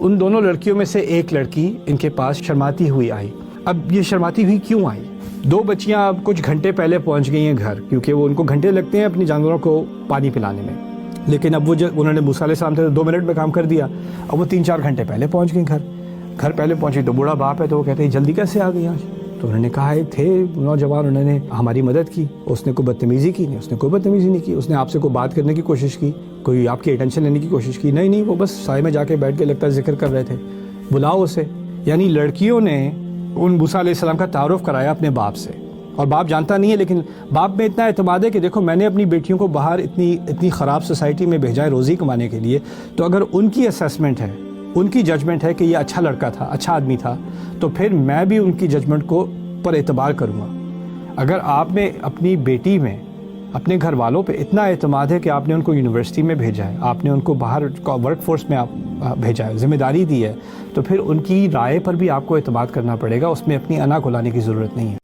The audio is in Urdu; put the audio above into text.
ان دونوں لڑکیوں میں سے ایک لڑکی ان کے پاس شرماتی ہوئی آئی. اب یہ شرماتی ہوئی کیوں آئی؟ دو بچیاں اب کچھ گھنٹے پہلے پہنچ گئی ہیں گھر، کیونکہ وہ ان کو گھنٹے لگتے ہیں اپنی جانوروں کو پانی پلانے میں، لیکن اب وہ انہوں نے موسیٰ علیہ السلام سے 2 منٹ میں کام کر دیا. اب وہ 3-4 گھنٹے پہلے پہنچ گئی گھر پہلے پہنچی تو بوڑھا باپ ہے تو وہ کہتے ہیں جلدی کیسے آ گئی آج؟ تو انہوں نے کہا تھے نوجوان، انہوں نے ہماری مدد کی. اس نے کوئی بدتمیزی کی نہیں، اس نے کوئی بدتمیزی نہیں کی. اس نے آپ سے کوئی بات کرنے کی کوشش کی، کوئی آپ کی اٹینشن لینے کی کوشش کی؟ نہیں، وہ بس سائے میں جا کے بیٹھ کے لگتا ہے ذکر کر رہے تھے. بلاؤ اسے. یعنی لڑکیوں نے ان موسیٰ علیہ السلام کا تعارف کرایا اپنے باپ سے، اور باپ جانتا نہیں ہے، لیکن باپ میں اتنا اعتماد ہے کہ دیکھو میں نے اپنی بیٹیوں کو باہر اتنی خراب سوسائٹی میں بھیجا ہے روزی کمانے کے لیے، تو اگر ان کی اسیسمنٹ ہے، ان کی ججمنٹ ہے کہ یہ اچھا لڑکا تھا، اچھا آدمی تھا، تو پھر میں بھی ان کی ججمنٹ کو پر اعتبار کروں گا. اگر آپ نے اپنی بیٹی میں، اپنے گھر والوں پہ اتنا اعتماد ہے کہ آپ نے ان کو یونیورسٹی میں بھیجا ہے، آپ نے ان کو باہر ورک فورس میں بھیجا ہے، ذمہ داری دی ہے، تو پھر ان کی رائے پر بھی آپ کو اعتماد کرنا پڑے گا. اس میں اپنی انا کو لانے کی ضرورت نہیں ہے.